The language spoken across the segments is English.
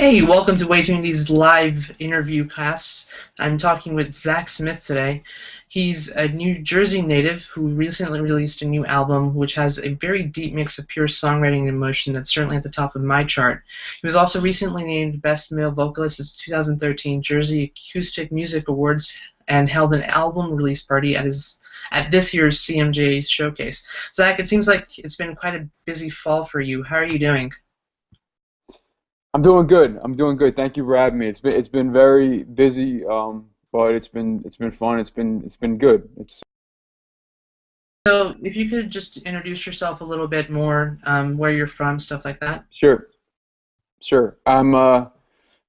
Hey, welcome to Way Too Indie's live interview casts. I'm talking with Zak Smith today. He's a New Jersey native who recently released a new album which has a very deep mix of pure songwriting and emotion that's certainly at the top of my chart. He was also recently named Best Male Vocalist at the 2013 Jersey Acoustic Music Awards and held an album release party at this year's CMJ showcase. Zak, it seems like it's been quite a busy fall for you. How are you doing? I'm doing good. I'm doing good. Thank you for having me. It's been very busy, but it's been fun. It's been good. It's So, if you could just introduce yourself a little bit more, where you're from, stuff like that. sure, sure. I'm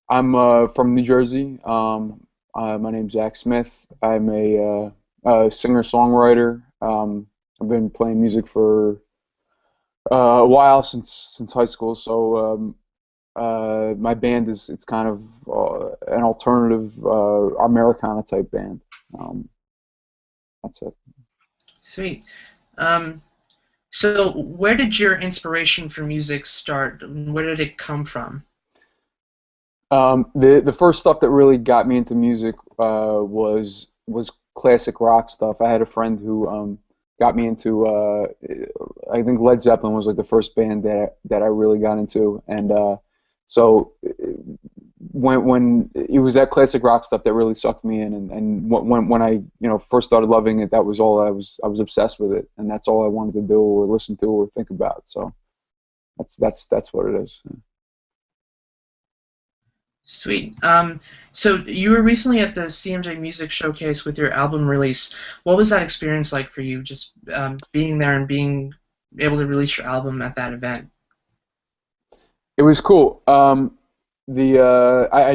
from New Jersey. My name's Zak Smith. I'm a singer-songwriter. I've been playing music for a while since high school. So my band is it's kind of an alternative Americana type band. Um, that's it. Sweet. Um, so, where did your inspiration for music start? Where did it come from? The first stuff that really got me into music was classic rock stuff. I had a friend who got me into I think Led Zeppelin was like the first band that I really got into, and so when it was that classic rock stuff that really sucked me in, and when I first started loving it, that was all I was obsessed with it, and that's all I wanted to do or listen to or think about. So that's what it is. Sweet. So, you were recently at the CMJ Music Showcase with your album release. What was that experience like for you, just being there and being able to release your album at that event? It was cool. I'd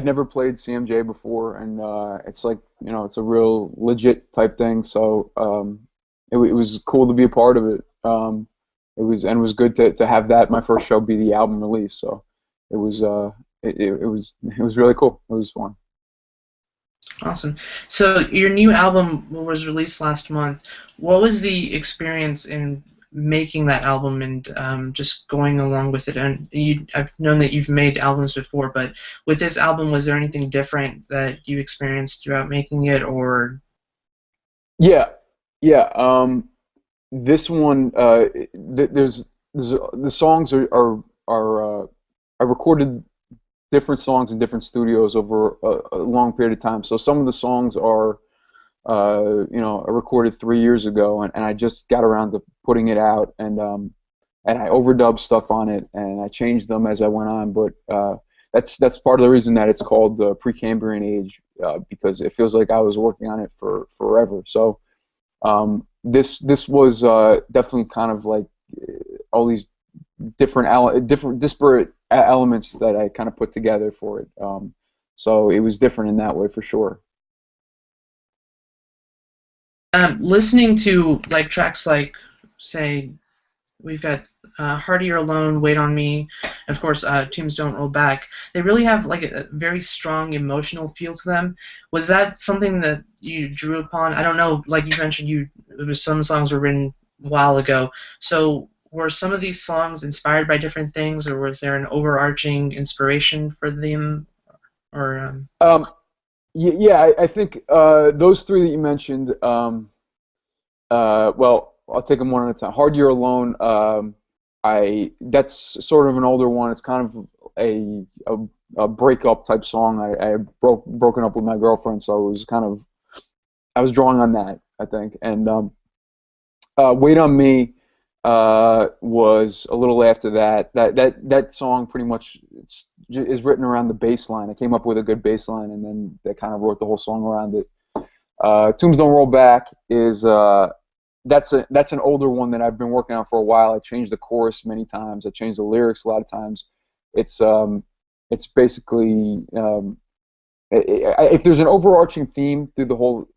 never played CMJ before, and it's like it's a real legit type thing. So it was cool to be a part of it. It was good to have that my first show be the album release. So it was it was really cool. It was fun. Awesome. So your new album was released last month. What was the experience in making that album and just going along with it? And I've known that you've made albums before, but with this album, was there anything different that you experienced throughout making it, or? Yeah, yeah. This one, there's the songs are I recorded different songs in different studios over a long period of time. So some of the songs are, I recorded 3 years ago, and I just got around to putting it out, and I overdubbed stuff on it, and I changed them as I went on. But that's part of the reason that it's called the Precambrian Age, because it feels like I was working on it for forever. So this was definitely kind of like all these different disparate elements that I kind of put together for it. So it was different in that way for sure. Listening to like tracks like, say, we've got Hardy or Alone, Wait on Me, and of course Tombs Don't Roll Back. They really have like a very strong emotional feel to them. Was that something that you drew upon? I don't know, like you mentioned, it was some songs were written a while ago. So were some of these songs inspired by different things, or was there an overarching inspiration for them? Or Um, yeah, I think those three that you mentioned. Well, I'll take them one at a time. Hard Year Alone. I That's sort of an older one. It's kind of a breakup type song. I had broken up with my girlfriend, so it was kind of I was drawing on that, I think. And Wait on Me was a little after that. That song pretty much is written around the bass line. I came up with a good bass line, and then they kind of wrote the whole song around it. Tombs Don't Roll Back is that's an older one that I've been working on for a while. I changed the chorus many times. I changed the lyrics a lot of times. It's it's basically if there's an overarching theme through the whole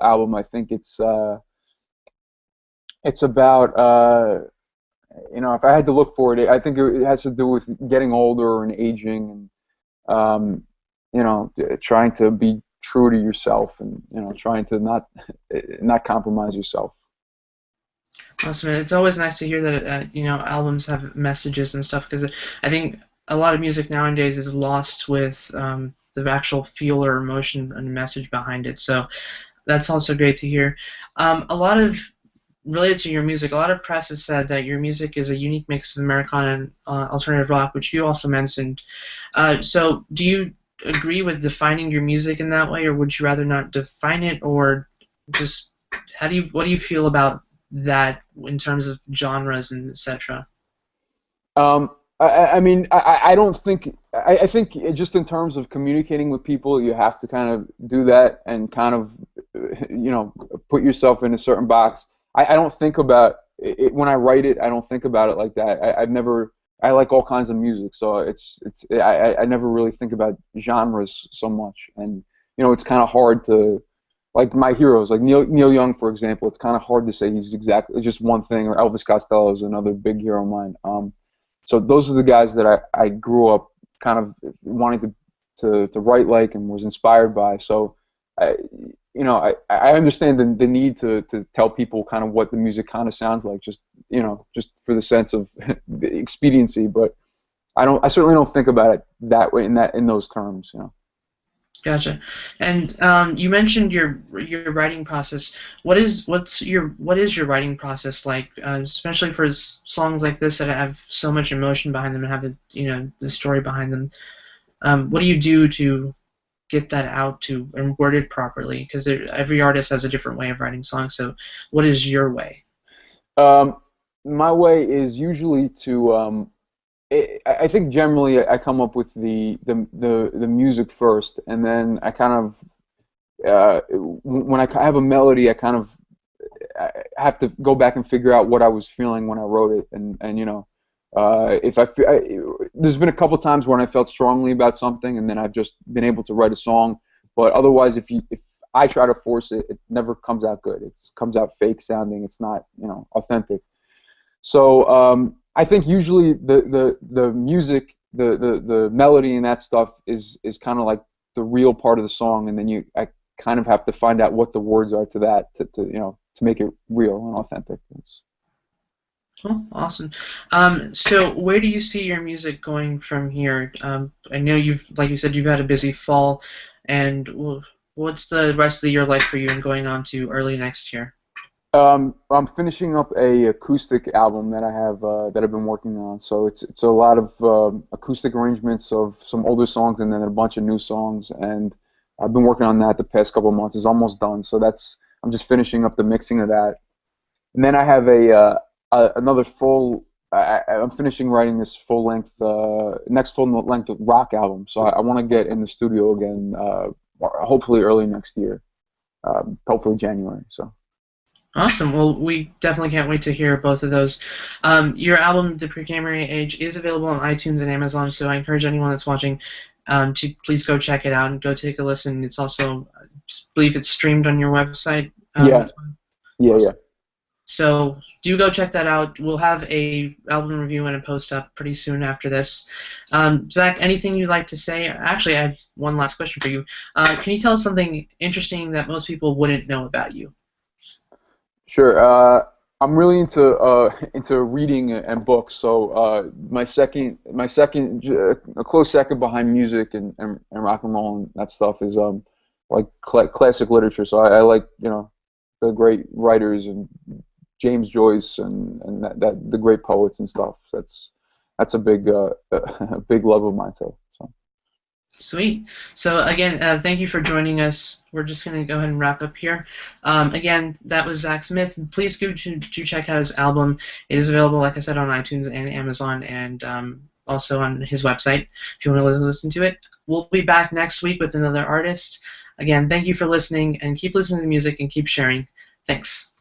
album, I think it's about if I had to look for it, I think it has to do with getting older and aging, and trying to be true to yourself, and trying to not compromise yourself. awesome. It's always nice to hear that albums have messages and stuff because I think a lot of music nowadays is lost with the actual feel or emotion and message behind it. So that's also great to hear. A lot of related to your music, a lot of press has said that your music is a unique mix of Americana and alternative rock, which you also mentioned. So, do you agree with defining your music in that way, or would you rather not define it, or just what do you feel about that in terms of genres and etc.? I mean, I don't think, I think just in terms of communicating with people, you have to kind of do that and kind of, put yourself in a certain box. I don't think about it when I write it. I don't think about it like that. I've never. I like all kinds of music, so I never really think about genres so much, and it's kind of hard to like my heroes, like Neil Young, for example. It's kind of hard to say he's exactly just one thing, or Elvis Costello is another big hero of mine. So those are the guys that I grew up kind of wanting to write like and was inspired by. So I, I understand the need to tell people kind of what the music kind of sounds like, just for the sense of expediency. But I certainly don't think about it that way in those terms. Gotcha. And you mentioned your writing process. What is your writing process like, especially for songs like this that have so much emotion behind them and have the story behind them? What do you do to get that out to and word it properly? Because every artist has a different way of writing songs. So, what is your way? Um, my way is usually to I think generally I come up with the music first, and then I kind of when I have a melody, I have to go back and figure out what I was feeling when I wrote it, and if there's been a couple times when I felt strongly about something, and then I've just been able to write a song. But otherwise, if I try to force it, it never comes out good. It comes out fake sounding. It's not authentic. So I think usually the music, the melody and that stuff is kind of like the real part of the song, and then I kind of have to find out what the words are to that to make it real and authentic. Oh, awesome. So where do you see your music going from here? I know like you said, you've had a busy fall, and what's the rest of the year like for you and going on to early next year? I'm finishing up a acoustic album that I have that I've been working on. So it's a lot of acoustic arrangements of some older songs and then a bunch of new songs. And I've been working on that the past couple of months. It's almost done. So I'm just finishing up the mixing of that. And then I have another full. I'm finishing writing this next full length rock album. So I want to get in the studio again, hopefully early next year, hopefully January. So. Awesome. Well, we definitely can't wait to hear both of those. Your album, The Precambrian Age, is available on iTunes and Amazon, so I encourage anyone that's watching to please go check it out and go take a listen. It's also, I believe it's streamed on your website. Yeah. As well. Yeah, Awesome. yeah. So do go check that out. We'll have a album review and a post up pretty soon after this. Zach, anything you'd like to say? Actually, I have one last question for you. Can you tell us something interesting that most people wouldn't know about you? Sure. I'm really into reading and books. So a close second behind music and rock and roll and that stuff is like classic literature. So I like the great writers and James Joyce and that the great poets and stuff. That's a big a big love of mine too. So. Sweet. So again, thank you for joining us. We're just going to go ahead and wrap up here. Again, that was Zak Smith. Please go to check out his album. It is available, like I said, on iTunes and Amazon, and also on his website if you want to listen to it. We'll be back next week with another artist. Again, thank you for listening, and keep listening to the music and keep sharing. Thanks.